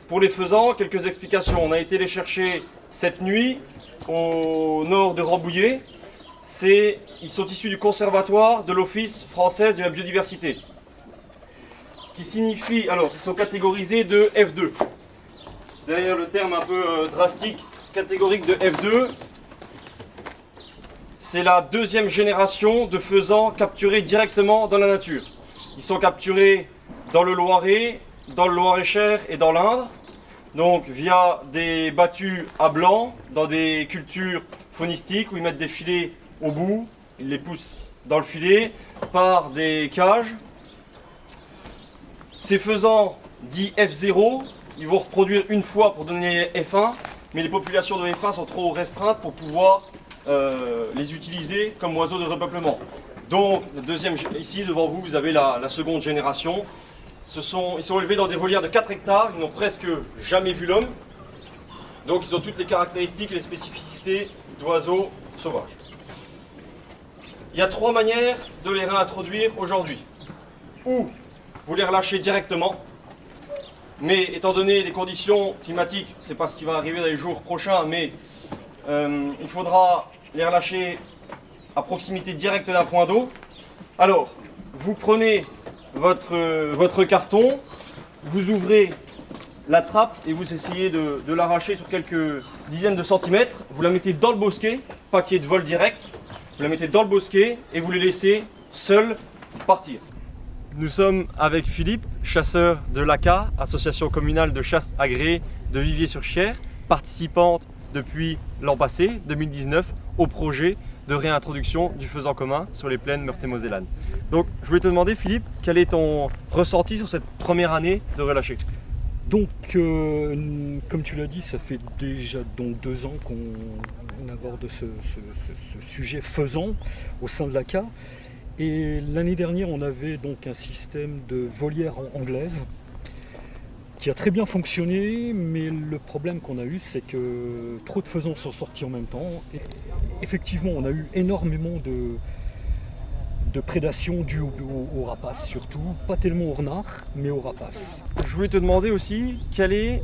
Pour les faisans, quelques explications. On a été les chercher cette nuit au nord de Rambouillet. Ils sont issus du conservatoire de l'Office français de la biodiversité. Ce qui signifie, alors, ils sont catégorisés de F2. Derrière le terme un peu drastique, catégorique de F2, c'est la deuxième génération de faisans capturés directement dans la nature. Ils sont capturés dans le Loiret, dans le Loir-et-Cher et dans l'Indre, donc via des battues à blanc, dans des cultures faunistiques où ils mettent des filets au bout, ils les poussent dans le filet par des cages. Ces faisans dits F0, ils vont reproduire une fois pour donner F1, mais les populations de F1 sont trop restreintes pour pouvoir les utiliser comme oiseaux de repeuplement. Donc, la deuxième, ici devant vous, vous avez la seconde génération. Ils sont élevés dans des volières de 4 hectares, ils n'ont presque jamais vu l'homme. Donc ils ont toutes les caractéristiques et les spécificités d'oiseaux sauvages. Il y a 3 manières de les réintroduire aujourd'hui. Ou vous les relâchez directement, mais étant donné les conditions climatiques, c'est pas ce qui va arriver dans les jours prochains, mais il faudra les relâcher à proximité directe d'un point d'eau. Alors, vous prenez votre carton, vous ouvrez la trappe et vous essayez de l'arracher sur quelques dizaines de centimètres. Vous la mettez dans le bosquet, pas qu'il y ait de vol direct. Vous la mettez dans le bosquet et vous les laissez seuls partir. Nous sommes avec Philippe, chasseur de l'ACA, association communale de chasse agréée de Viviers-sur-Cher, participante depuis l'an passé, 2019, au projet de réintroduction du faisan commun sur les plaines meurthe-et-mosellanes. Donc je voulais te demander, Philippe, quel est ton ressenti sur cette première année de relâcher? Donc, comme tu l'as dit, ça fait déjà donc 2 ans qu'on aborde ce sujet faisan au sein de l'ACA. Et l'année dernière, on avait donc un système de volière anglaise qui a très bien fonctionné, mais le problème qu'on a eu, c'est que trop de faisans sont sortis en même temps. Et effectivement, on a eu énormément de prédation due aux rapaces surtout, pas tellement aux renards, mais aux rapaces. Je voulais te demander aussi quels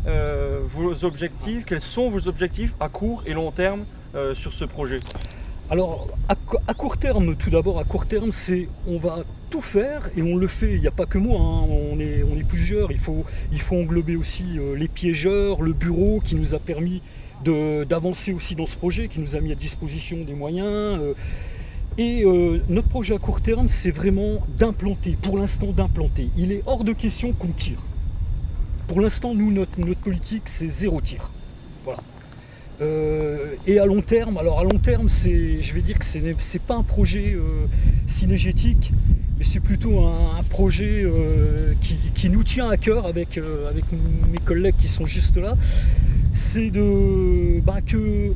sont vos objectifs à court et long terme sur ce projet? Alors à court terme, tout d'abord à court terme, c'est on va tout faire et on le fait, il n'y a pas que moi, hein, on est plusieurs, il faut englober aussi les piégeurs, le bureau qui nous a permis d'avancer aussi dans ce projet, qui nous a mis à disposition des moyens. Notre projet à court terme, c'est vraiment d'implanter, pour l'instant d'implanter. Il est hors de question qu'on tire. Pour l'instant, nous, notre politique, c'est 0 tir. Voilà. Et à long terme, je vais dire que c'est pas un projet synégétique, mais c'est plutôt un projet qui nous tient à cœur avec mes collègues qui sont juste là. C'est que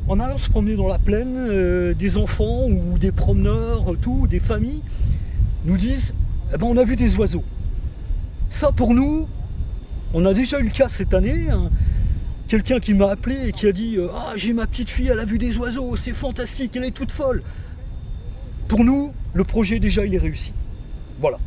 en allant se promener dans la plaine, des enfants ou des promeneurs, des familles, nous disent on a vu des oiseaux. Ça pour nous, on a déjà eu le cas cette année. Hein. Quelqu'un qui m'a appelé et qui a dit j'ai ma petite fille, elle a vu des oiseaux, c'est fantastique, elle est toute folle. Pour nous, le projet déjà il est réussi. Voilà.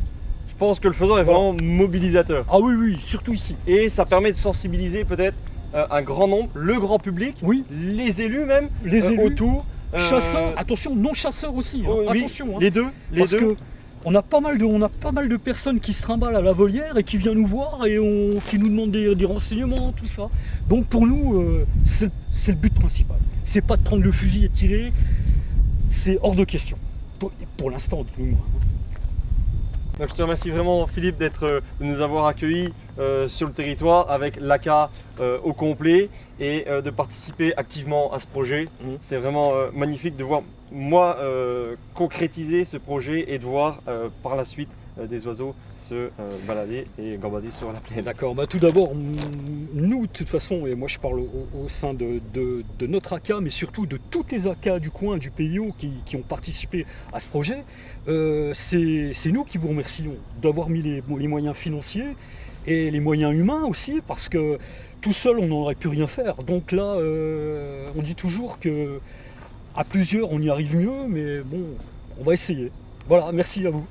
Je pense que le faisan est vraiment mobilisateur. Ah oui, surtout ici. Et ça permet de sensibiliser peut-être un grand nombre, le grand public, oui. Les élus même, les élus, autour. Chasseurs, attention, non chasseurs aussi, oui, attention. Hein. Les deux. Parce que on a pas mal de personnes qui se trimballent à la volière et qui viennent nous voir et qui nous demandent des renseignements, tout ça. Donc pour nous, c'est le but principal. C'est pas de prendre le fusil et de tirer, c'est hors de question. Pour l'instant, du moins. Donc je te remercie vraiment, Philippe, de nous avoir accueillis sur le territoire avec l'ACA au complet et de participer activement à ce projet. C'est vraiment magnifique de voir, moi, concrétiser ce projet et de voir par la suite des oiseaux se balader et gambader sur la plaine. D'accord, tout d'abord, nous, de toute façon, et moi je parle au sein de notre ACA, mais surtout de toutes les ACA du coin, du PIO qui ont participé à ce projet, c'est nous qui vous remercions d'avoir mis les moyens financiers et les moyens humains aussi, parce que tout seul on n'aurait pu rien faire. Donc là, on dit toujours que à plusieurs on y arrive mieux, mais bon, on va essayer. Voilà, merci à vous.